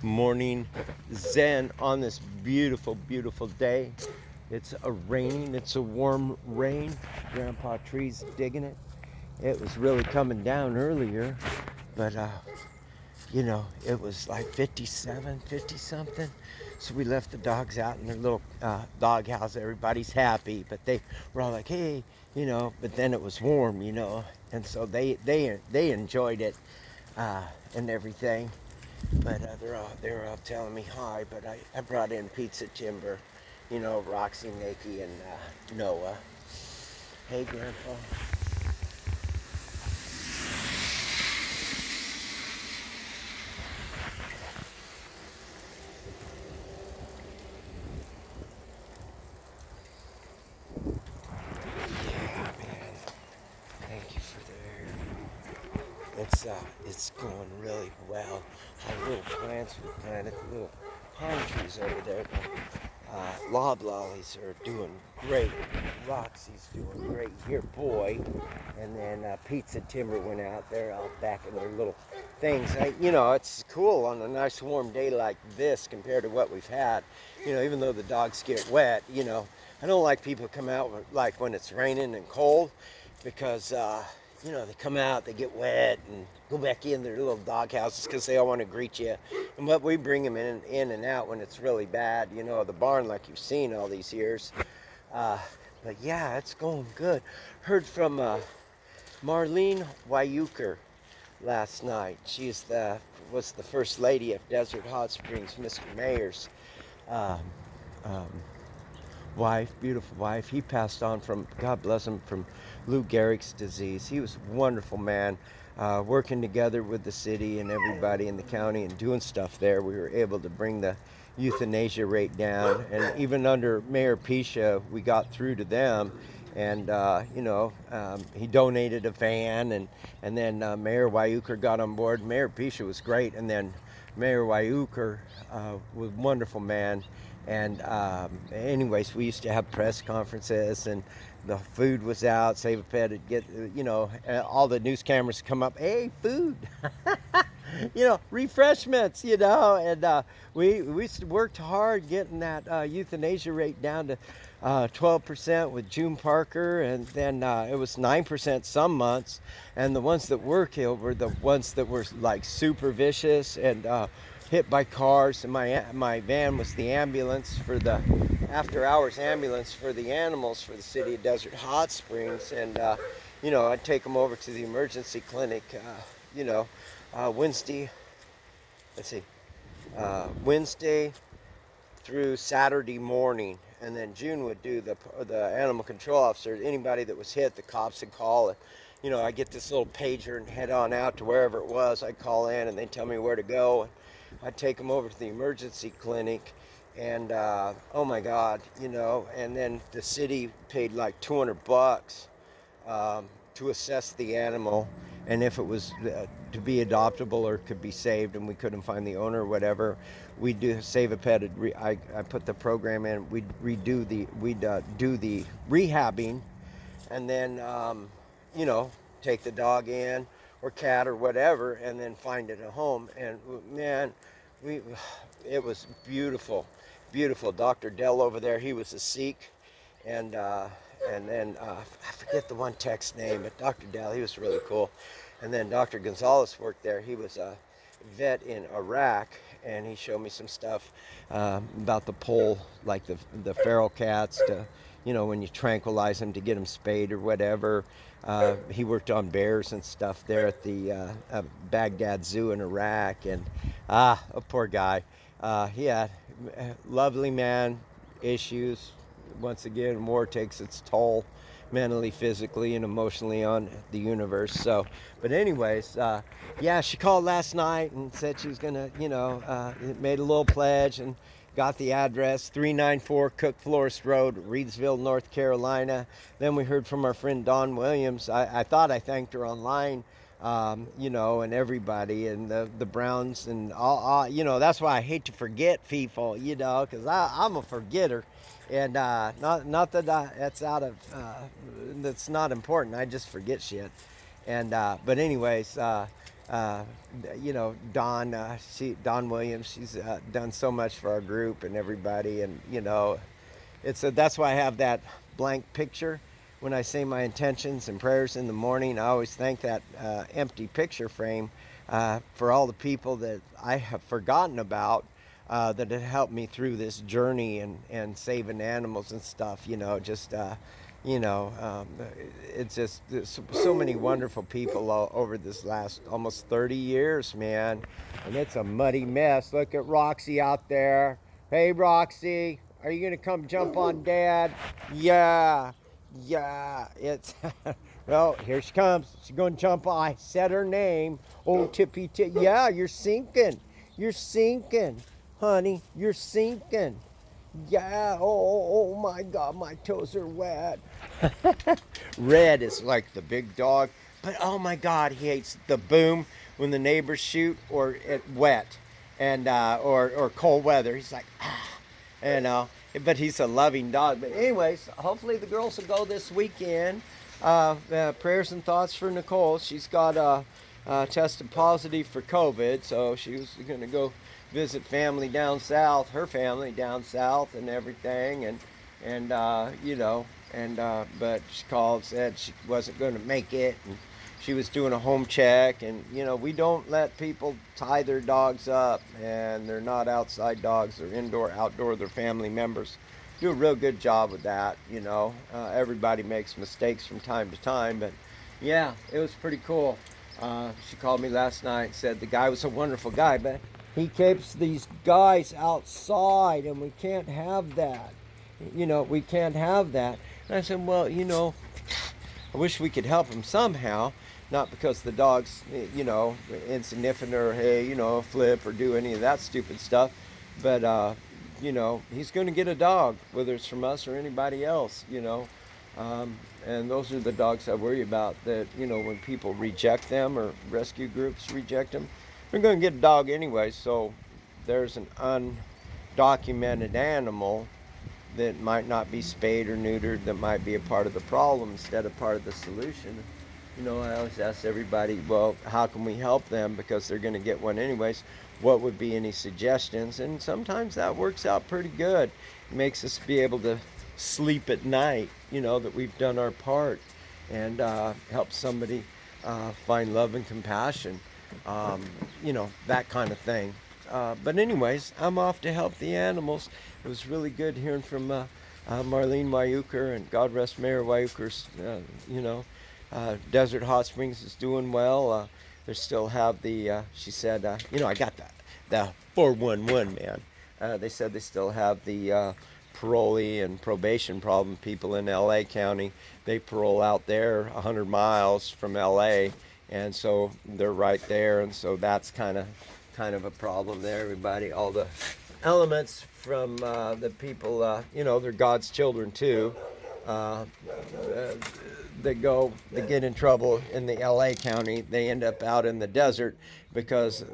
morning zen on this beautiful, beautiful day. It's raining. It's a warm rain. Grandpa Tree's digging it. It was really coming down earlier, but it was like 57, 50 something. So we left the dogs out in their little dog house. Everybody's happy, but they were all like, "Hey," But then it was warm, and so they enjoyed it and everything. But they're all telling me hi. But I brought in Pizza Timber, Roxy, Nikki, and Noah. Hey, Grandpa. Yeah, man. Thank you for there. It's going really well. Our little plants we planted, the little pine trees over there. Loblollies are doing great. Roxy's doing great. Your boy, and then Pizza Timber went out. They're out back in their little things. It's cool on a nice warm day like this compared to what we've had. Even though the dogs get wet. I don't like people come out like when it's raining and cold because they come out, they get wet, and go back in their little dog houses because they all want to greet you. But we bring them in and out when it's really bad. The barn like you've seen all these years. But yeah, it's going good. Heard from Marlene W last night. Was the first lady of Desert Hot Springs, Mr. Mayer's um, um, wife, beautiful wife. He passed on from, God bless him, from Lou Gehrig's disease. He was a wonderful man, working together with the city and everybody in the county and doing stuff there. We were able to bring the euthanasia rate down, and even under Mayor Pisha, we got through to them. And he donated a van, and then Mayor Wyuker got on board. Mayor Pisha was great, and then Mayor Wyuker was a wonderful man. And anyways, we used to have press conferences, and the food was out. Save a Pet would get, all the news cameras come up. Hey, food, refreshments, And we worked hard getting that euthanasia rate down to 12% with June Parker, and then it was 9% some months. And the ones that were killed were the ones that were like super vicious and hit by cars. And my van was the ambulance for the after hours ambulance for the animals for the city of Desert Hot Springs. And I'd take them over to the emergency clinic Wednesday, let's see, Wednesday through Saturday morning. And then June would do the animal control officer. Anybody that was hit, the cops would call. And I get this little pager and head on out to wherever it was. I'd call in, and they'd tell me where to go. And I'd take them over to the emergency clinic. And oh my God, and then the city paid like $200 to assess the animal, and if it was to be adoptable or could be saved, and we couldn't find the owner or whatever, we'd do Save a Pet. I put the program in. We'd do the rehabbing, and then take the dog in or cat or whatever, and then find it a home. And man, it was beautiful, beautiful. Dr. Dell over there, he was a Sikh, and then I forget the one tech's name, but Dr. Dell, he was really cool. And then Dr. Gonzalez worked there. He was a vet in Iraq, and he showed me some stuff about the pole, like the feral cats, to, when you tranquilize them to get them spayed or whatever. He worked on bears and stuff there at the Baghdad Zoo in Iraq, and a poor guy. He had lovely man, issues. Once again, war takes its toll mentally, physically, and emotionally on the universe. So, but anyways, yeah, she called last night and said she was gonna, made a little pledge and got the address, 394 Cook Florist Road, Reidsville, North Carolina. Then we heard from our friend Dawn Williams. I thought I thanked her online, and everybody, and the Browns, and all, that's why I hate to forget people, because I'm a forgetter. And not that that's that's not important. I just forget shit. And but anyways, uh, Dawn, Dawn Williams, she's done so much for our group and everybody, and that's why I have that blank picture. When I say my intentions and prayers in the morning, I always thank that empty picture frame for all the people that I have forgotten about that have helped me through this journey and saving animals and stuff. You know, um, it's just there's so many wonderful people over this last almost 30 years, man. And it's a muddy mess. Look at Roxy out there. Hey, Roxy, are you going to come jump on Dad? Yeah, it's, well, here she comes. She's going to jump on. I said her name. Oh, Tippy Tip. Yeah, you're sinking. You're sinking, honey. You're sinking. Yeah, oh my God, my toes are wet. Red is like the big dog, but oh my God, he hates the boom when the neighbors shoot or it wet and or cold weather. He's like, you know, but he's a loving dog. But anyways, hopefully the girls will go this weekend. Prayers and thoughts for Nicole. She's got tested positive for COVID, so she was going to go visit family down south, her family down south, and everything, but she called, said she wasn't going to make it, and she was doing a home check, and we don't let people tie their dogs up, and they're not outside dogs, they're indoor, outdoor, they're family members. Do a real good job with that. Everybody makes mistakes from time to time, but yeah, it was pretty cool. She called me last night and said the guy was a wonderful guy, but he keeps these guys outside, and we can't have that. We can't have that. And I said, well, I wish we could help him somehow, not because the dog's, insignificant or, hey, flip or do any of that stupid stuff, but, he's going to get a dog, whether it's from us or anybody else, and those are the dogs I worry about, that, when people reject them or rescue groups reject them, they're going to get a dog anyway. So there's an undocumented animal that might not be spayed or neutered, that might be a part of the problem instead of part of the solution. I always ask everybody, well, how can we help them, because they're going to get one anyways? What would be any suggestions? And sometimes that works out pretty good. It makes us be able to sleep at night, that we've done our part, and help somebody find love and compassion. That kind of thing. But anyways, I'm off to help the animals. It was really good hearing from Marlene Wyuker, and God rest Mayor Wyuker's, Desert Hot Springs is doing well. They still have the, she said, I got the 411, man. They said they still have the parolee and probation problem people in LA County. They parole out there 100 miles from LA. And so they're right there, and so that's kind of a problem there. Everybody, all the elements from the people, they're God's children too. They get in trouble in the LA County. They end up out in the desert because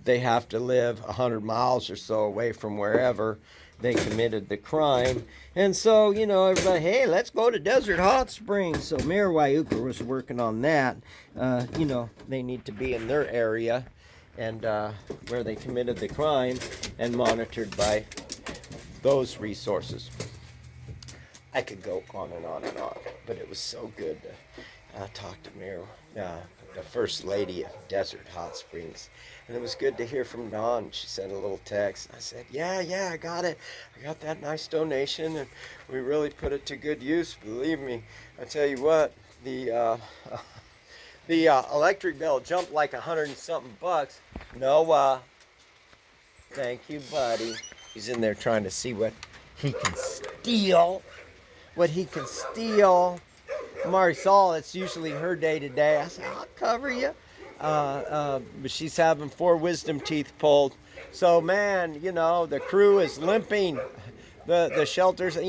they have to live 100 miles or so away from wherever they committed the crime. And so, everybody, hey, let's go to Desert Hot Springs. So Mayor Wyuker was working on that. They need to be in their area and where they committed the crime and monitored by those resources. I could go on and on and on, but it was so good to talk to Mayor, the First Lady of Desert Hot Springs. And it was good to hear from Dawn. She sent a little text. I said, yeah, I got it. I got that nice donation, and we really put it to good use. Believe me, I tell you what, the electric bill jumped like $100 and something bucks. Noah, thank you, buddy. He's in there trying to see what he can steal. Marisol, it's usually her day today. I said, I'll cover you. But she's having 4 wisdom teeth pulled. So, man, the crew is limping. The shelters, a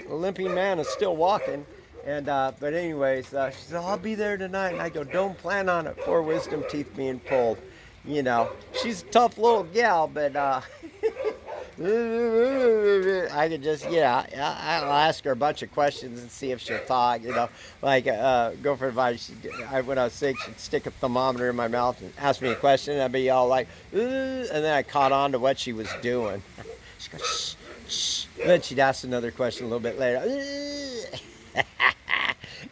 limping man is still walking. And but anyways, she said, I'll be there tonight. And I go, don't plan on it. 4 wisdom teeth being pulled. She's a tough little gal, but I could just, I'll ask her a bunch of questions and see if she'll talk, like go for advice. When I was sick, she'd stick a thermometer in my mouth and ask me a question, and I'd be all like, and then I caught on to what she was doing. She goes, shh, shh. And then she'd ask another question a little bit later.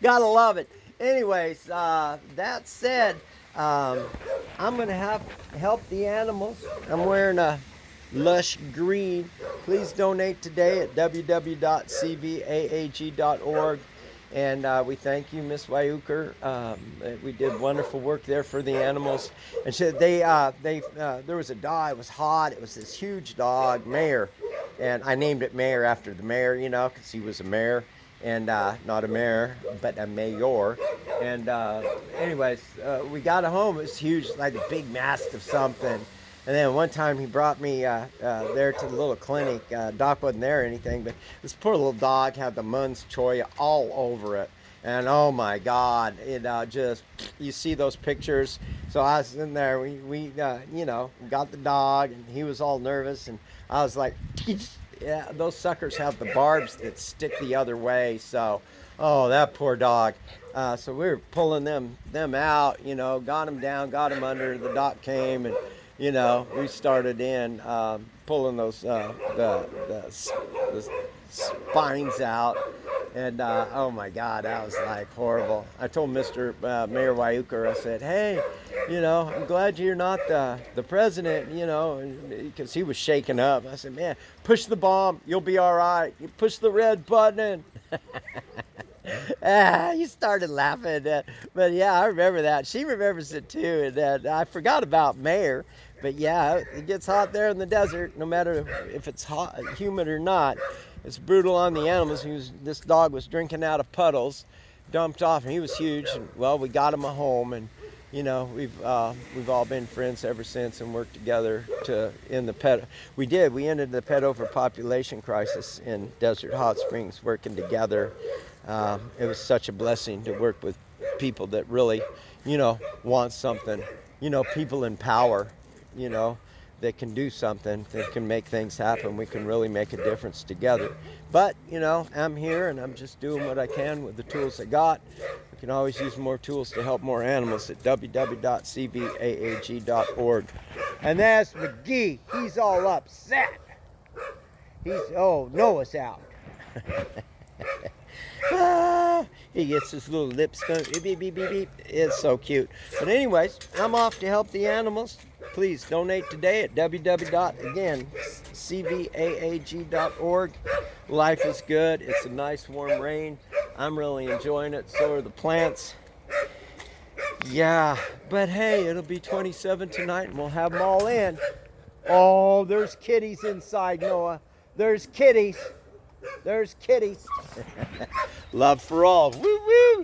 Gotta love it. Anyways, that said, I'm going to help the animals. I'm wearing a lush green. Please donate today at www.cvaag.org. And we thank you, Miss Wyuker. We did wonderful work there for the animals. And so there was a dog. It was hot. It was this huge dog, Mayor. And I named it Mayor after the mayor, because he was a mayor. And not a mayor, but a mayor. And anyways, we got home. It was huge, like a big mastiff something. And then one time he brought me there to the little clinic. Doc wasn't there or anything, but this poor little dog had the Mun's Choya all over it. And oh my God, it just, you see those pictures. So I was in there, we got the dog, and he was all nervous. And I was like, yeah, those suckers have the barbs that stick the other way. So, oh, that poor dog. So we were pulling them out, got them down, got them under. The doc came, and, we started in pulling those, the spines out. And, oh my God, that was like horrible. I told Mr. Mayor Wyuker, I said, hey, I'm glad you're not the president, because he was shaking up. I said, man, push the bomb, you'll be all right. You push the red button. You started laughing. But yeah, I remember that. She remembers it too. And I forgot about Mayor. But yeah, it gets hot there in the desert, no matter if it's hot, humid or not. It's brutal on the animals. This dog was drinking out of puddles, dumped off, and he was huge. And, well, we got him a home, and we've all been friends ever since and worked together to end the pet. We ended the pet overpopulation crisis in Desert Hot Springs, working together. It was such a blessing to work with people that really, want something. People in power, that can do something, that can make things happen. We can really make a difference together. But, I'm here, and I'm just doing what I can with the tools I got. We can always use more tools to help more animals at www.cvaag.org. And that's McGee. He's all upset. Noah's out. He gets his little lips going. Beep, beep, beep, beep, beep. It's so cute. But anyways, I'm off to help the animals. Please donate today at www.cvaag.org. Life is good. It's a nice warm rain. I'm really enjoying it. So are the plants. Yeah, but hey, it'll be 27 tonight, and we'll have them all in. Oh, there's kitties inside, Noah. There's kitties. There's kitties. Love for all. Woo woo.